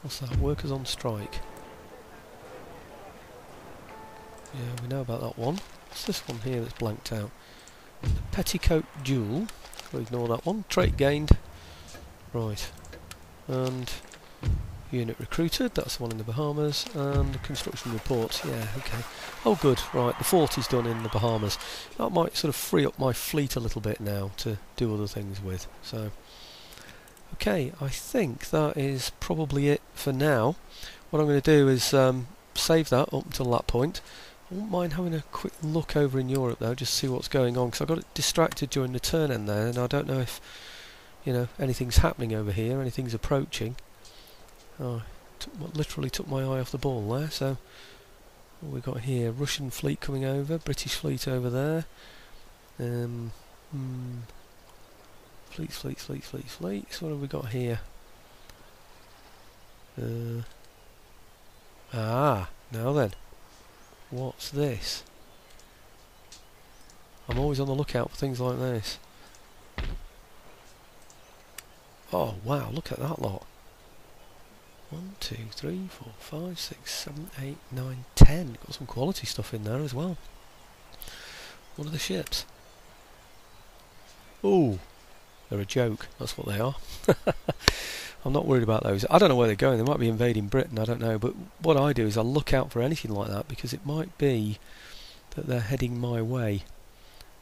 What's that? Workers on strike. Yeah, we know about that one. What's this one here that's blanked out? The Petticoat Duel. We'll ignore that one. Trait gained. Right. And unit recruited. That's the one in the Bahamas. And construction reports. Yeah, okay. Oh, good. Right, the fort is done in the Bahamas. That might sort of free up my fleet a little bit now to do other things with. So, okay, I think that is probably it for now. What I'm going to do is save that up until that point. I wouldn't mind having a quick look over in Europe though, just to see what's going on, because I got distracted during the turn end there, and I don't know if, you know, anything's happening over here, anything's approaching. Oh, literally took my eye off the ball there. So, what we got here? Russian fleet coming over, British fleet over there. Fleets. What have we got here? Now then. What's this? I'm always on the lookout for things like this. Oh wow, look at that lot. 1, 2, 3, 4, 5, 6, 7, 8, 9, 10. Got some quality stuff in there as well. What are the ships? Ooh, they're a joke, that's what they are. I'm not worried about those. I don't know where they're going. They might be invading Britain, I don't know. But what I do is I look out for anything like that, because it might be that they're heading my way.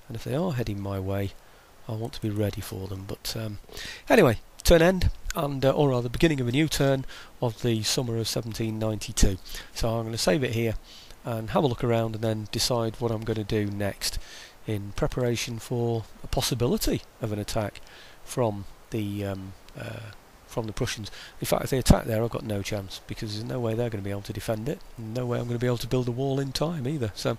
And if they are heading my way, I want to be ready for them. But anyway, turn end, and or rather beginning of a new turn of the summer of 1792. So I'm going to save it here and have a look around and then decide what I'm going to do next in preparation for a possibility of an attack from the Prussians. In fact, if they attack there, I've got no chance, because there's no way they're going to be able to defend it, and no way I'm going to be able to build a wall in time either. So,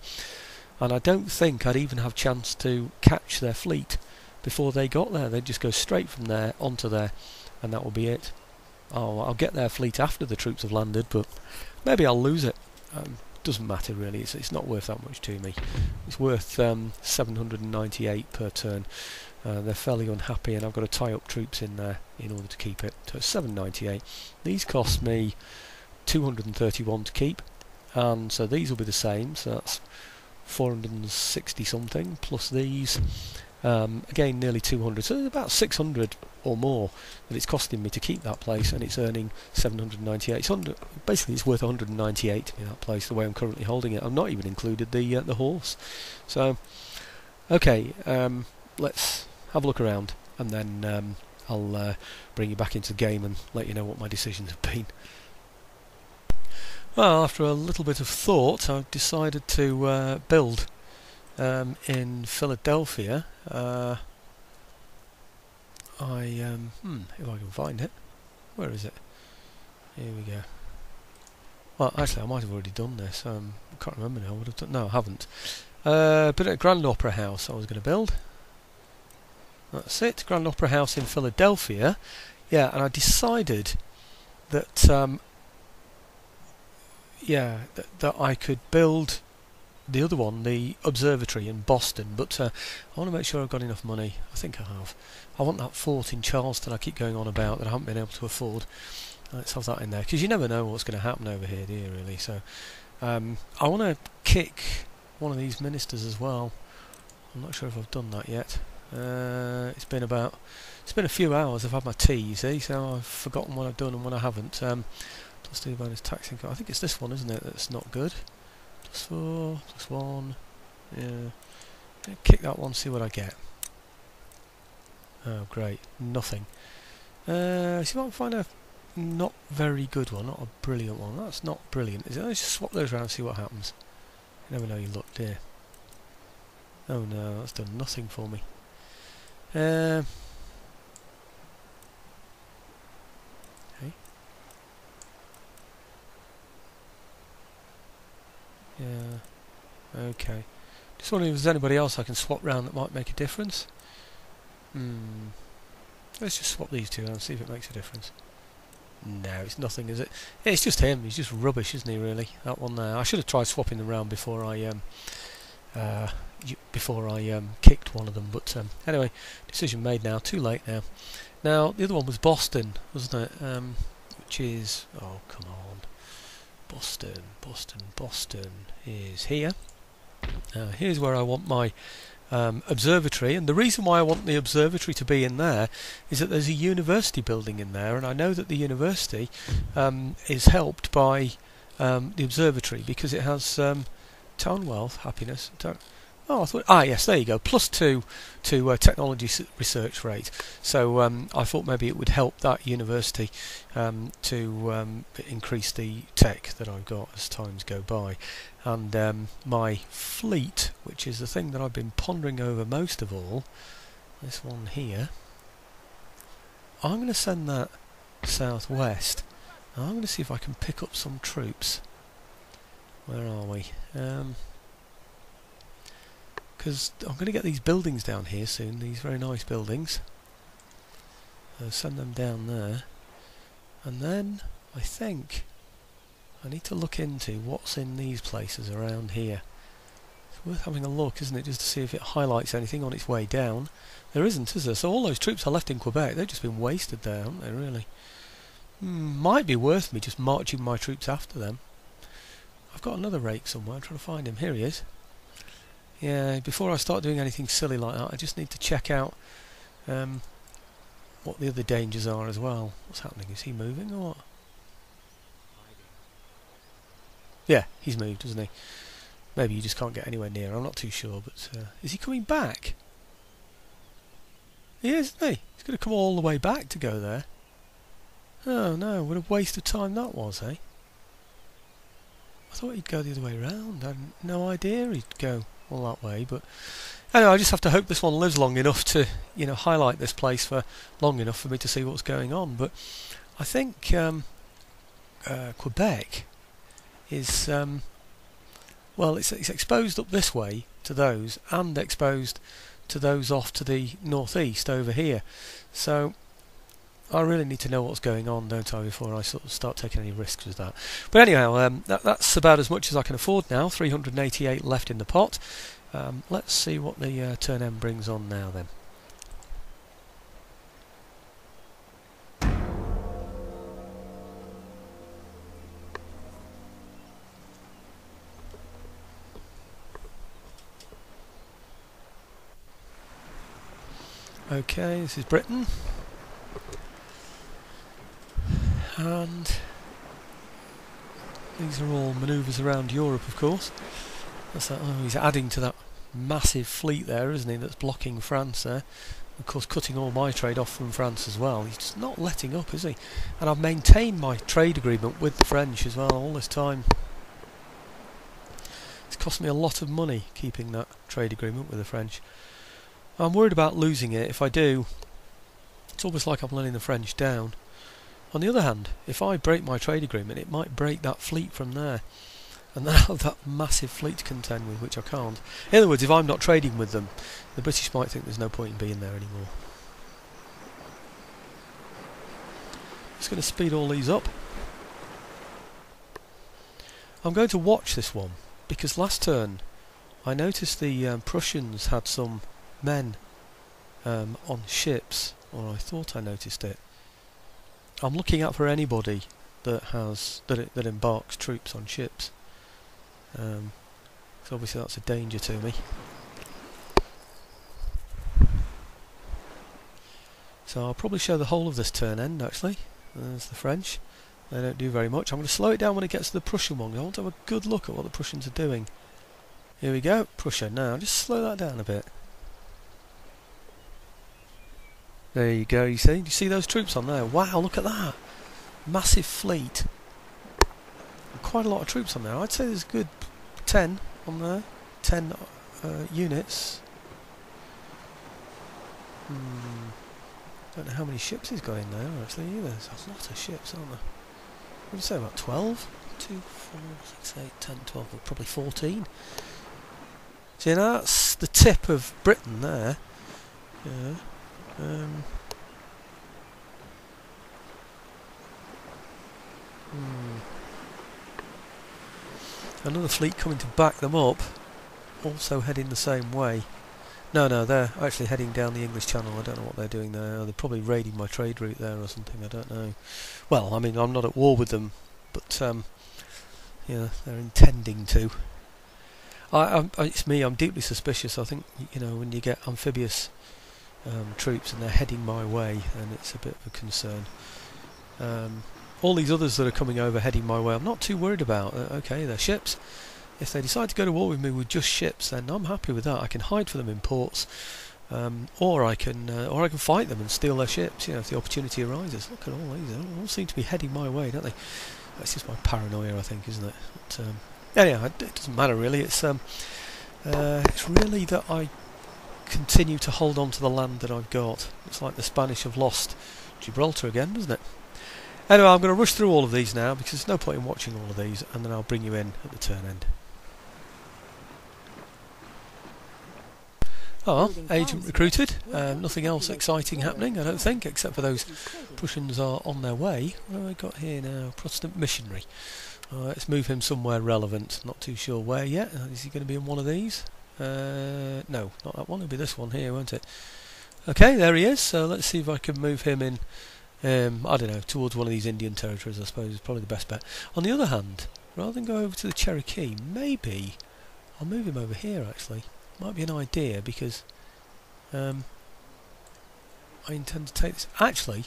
and I don't think I'd even have chance to catch their fleet before they got there. They'd just go straight from there onto there, and that will be it. I'll get their fleet after the troops have landed, but maybe I'll lose it. Doesn't matter really. It's not worth that much to me. It's worth 798 per turn. They're fairly unhappy, and I've got to tie up troops in there in order to keep it. So it's 798. These cost me 231 to keep, and so these will be the same. So that's 460 something plus these. Again, nearly 200. So it's about 600 or more that it's costing me to keep that place, and it's earning 798. Basically, it's worth 198 to me, that place, the way I'm currently holding it. I've not even included the horse. So, okay, let's have a look around, and then I'll bring you back into the game and let you know what my decisions have been. Well, after a little bit of thought, I've decided to build in Philadelphia. If I can find it. Where is it? Here we go. Well, actually, I might have already done this. I can't remember now. Would have done? No, I haven't. But at Grand Opera House, I was going to build. That's it, Grand Opera House in Philadelphia. Yeah, and I decided that that I could build the other one, the observatory in Boston, but I want to make sure I've got enough money. I think I have. I want that fort in Charleston I keep going on about that I haven't been able to afford. Let's have that in there, because you never know what's going to happen over here, do you, really? So I want to kick one of these ministers as well. I'm not sure if I've done that yet. It's been a few hours. I've had my tea, you see, so I've forgotten what I've done and what I haven't. Let's do bonus tax income. I think it's this one, isn't it? That's not good. +4, +1. Yeah. Kick that one, see what I get. Oh, great. Nothing. See if I can find a not very good one, not a brilliant one. That's not brilliant, is it? Let's just swap those around and see what happens. You never know, you look, dear. Oh no, that's done nothing for me. Okay. Yeah. Okay. Just wondering if there's anybody else I can swap round that might make a difference. Let's just swap these two and see if it makes a difference. No, it's nothing, is it? It's just him. He's just rubbish, isn't he? Really, that one there. I should have tried swapping them around before I kicked one of them. But anyway, decision made now. Too late now. Now the other one was Boston, wasn't it? which is, oh come on, Boston is here. Here's where I want my observatory, and the reason why I want the observatory to be in there is that there's a university building in there, and I know that the university is helped by the observatory because it has town wealth, happiness. Oh, I thought. Yes, there you go. +2 to technology research rate. So I thought maybe it would help that university to increase the tech that I've got as times go by. And my fleet, which is the thing that I've been pondering over most of all, this one here, I'm going to send that southwest. Now I'm going to see if I can pick up some troops. Where are we? Because I'm going to get these buildings down here soon, these very nice buildings. Send them down there. And then I think I need to look into what's in these places around here. It's worth having a look, isn't it, just to see if it highlights anything on its way down. There isn't, is there? So all those troops I left in Quebec, they've just been wasted there, haven't they, really? Might be worth me just marching my troops after them. I've got another rake somewhere, I'm trying to find him. Here he is. Yeah, before I start doing anything silly like that, I just need to check out what the other dangers are as well. What's happening? Is he moving or what? Yeah, he's moved, isn't he? Maybe you just can't get anywhere near. I'm not too sure, but is he coming back? He is, isn't he? He's going to come all the way back to go there. Oh no, what a waste of time that was, eh? I thought he'd go the other way round. I had no idea he'd go all that way, but anyway, I just have to hope this one lives long enough to, highlight this place for long enough for me to see what's going on. But I think Quebec is well, it's exposed up this way to those, and exposed to those off to the northeast over here. So I really need to know what's going on, don't I, before I sort of start taking any risks with that. But anyhow, that's about as much as I can afford now. 388 left in the pot. Let's see what the turn end brings on now then. Okay, this is Britain. And these are all manoeuvres around Europe, of course. That's that, oh, he's adding to that massive fleet there, isn't he, that's blocking France there. Of course, cutting all my trade off from France as well. He's just not letting up, is he? And I've maintained my trade agreement with the French as well all this time. It's cost me a lot of money keeping that trade agreement with the French. I'm worried about losing it. If I do, it's almost like I'm letting the French down. On the other hand, if I break my trade agreement, it might break that fleet from there, and then I'll have that massive fleet to contend with, which I can't. In other words, if I'm not trading with them, the British might think there's no point in being there anymore. Just going to speed all these up. I'm going to watch this one, because last turn I noticed the Prussians had some men on ships, or I thought I noticed it. I'm looking out for anybody that embarks troops on ships. So obviously that's a danger to me. So I'll probably show the whole of this turn end actually. There's the French. They don't do very much. I'm going to slow it down when it gets to the Prussian one. I want to have a good look at what the Prussians are doing. Here we go, Prussia. Now just slow that down a bit. There you go, you see? Do you see those troops on there? Wow, look at that! Massive fleet. And quite a lot of troops on there. I'd say there's a good 10 on there. 10 units. Don't know how many ships he's got in there actually either. There's a lot of ships, aren't there? What would you say, about 12? 2, 4, 6, 8, 10, 12, probably 14. See, now that's the tip of Britain there. Yeah. Another fleet coming to back them up, also heading the same way. No, no, they're actually heading down the English Channel. I don't know what they're doing there. They're probably raiding my trade route there or something. I don't know. Well, I mean, I'm not at war with them, but yeah, they're intending to. It's me. I'm deeply suspicious. I think, you know, when you get amphibious troops and they're heading my way, then it's a bit of a concern. All these others that are coming over heading my way, I'm not too worried about. Okay, they're ships. If they decide to go to war with me with just ships, then I'm happy with that. I can hide for them in ports, or I can fight them and steal their ships. You know, if the opportunity arises. Look at all these; they all seem to be heading my way, don't they? That's just my paranoia, I think, isn't it? But, anyhow, it doesn't matter really. It's really that I continue to hold on to the land that I've got. It's like the Spanish have lost Gibraltar again, doesn't it? Anyway, I'm going to rush through all of these now because there's no point in watching all of these, and then I'll bring you in at the turn end. Oh, agent recruited. Nothing else exciting happening, I don't think, except for those Prussians are on their way. What have I got here now? Protestant missionary. Let's move him somewhere relevant. Not too sure where yet. Is he going to be in one of these? No, not that one. It'll be this one here, won't it? Okay, there he is. So let's see if I can move him in. I don't know, towards one of these Indian territories, I suppose, is probably the best bet. On the other hand, rather than go over to the Cherokee, maybe I'll move him over here, actually. Might be an idea, because I intend to take this. Actually,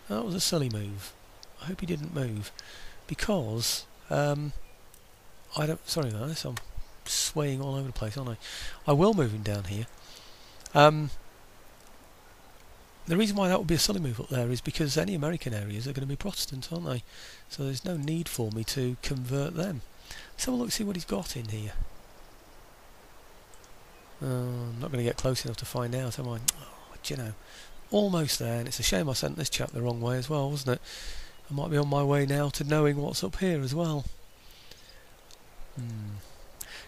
that was a silly move. I hope he didn't move, because I don't. Sorry about this. I'm swaying all over the place, aren't I? I will move him down here. The reason why that would be a silly move up there is because any American areas are going to be Protestant, aren't they? So there's no need for me to convert them. Let's have a look, see what he's got in here. I'm not going to get close enough to find out, am I? Oh, do you know, almost there, and it's a shame I sent this chap the wrong way as well, wasn't it? I might be on my way now to knowing what's up here as well.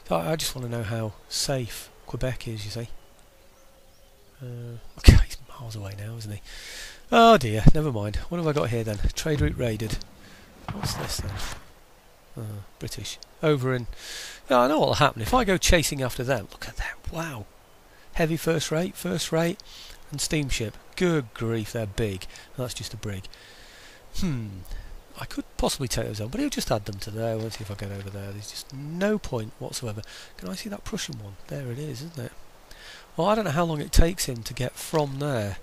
I just want to know how safe Quebec is, you see. Okay, he's miles away now, isn't he? Oh dear, never mind. What have I got here then? Trade route raided. What's this then? British. Over in... Yeah, I know what'll happen. If I go chasing after them... Look at that, wow. Heavy first rate, and steamship. Good grief, they're big. And that's just a brig. I could possibly take those on, but he'll just add them to there. We'll see if I get over there. There's just no point whatsoever. Can I see that Prussian one? There it is, isn't it? Well, I don't know how long it takes him to get from there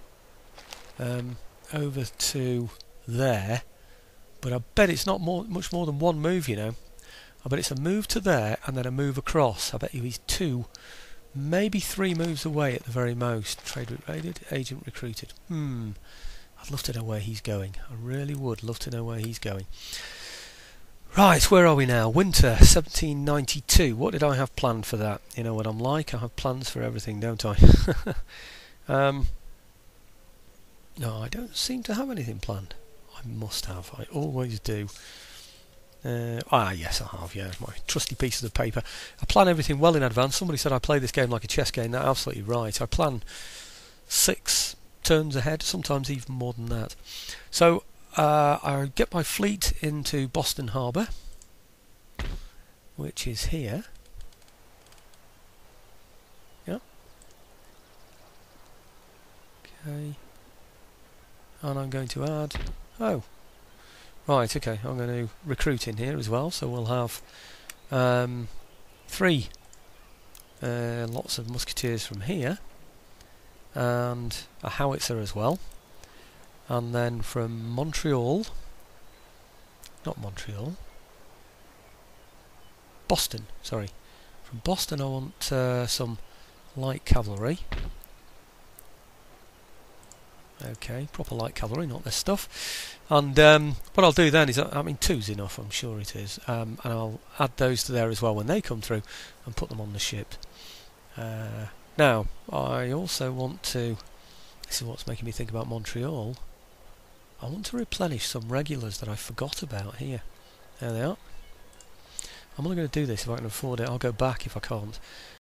over to there, but I bet it's not much more than one move, you know. I bet it's a move to there and then a move across. I bet he's 2, maybe 3 moves away at the very most. Trade route raided, agent recruited. I'd love to know where he's going. I really would love to know where he's going. Right, where are we now? Winter 1792. What did I have planned for that? You know what I'm like. I have plans for everything, don't I? No, I don't seem to have anything planned. I must have. I always do. Yes, I have. Yeah, my trusty pieces of paper. I plan everything well in advance. Somebody said I play this game like a chess game. That's absolutely right. I plan 6 turns ahead, sometimes even more than that. So I get my fleet into Boston Harbour, which is here. Yep. Okay. And I'm going to add... Oh. Right, okay. I'm going to recruit in here as well, so we'll have 3 lots of musketeers from here, and a howitzer as well. And then from Montreal, not Montreal, Boston, sorry. From Boston I want some light cavalry. Okay, proper light cavalry, not this stuff. And what I'll do then is, I mean 2's enough, I'm sure it is, and I'll add those to there as well when they come through and put them on the ship. Now, I also want to, this is what's making me think about Montreal, I want to replenish some regulars that I forgot about here. There they are. I'm only going to do this if I can afford it. I'll go back if I can't.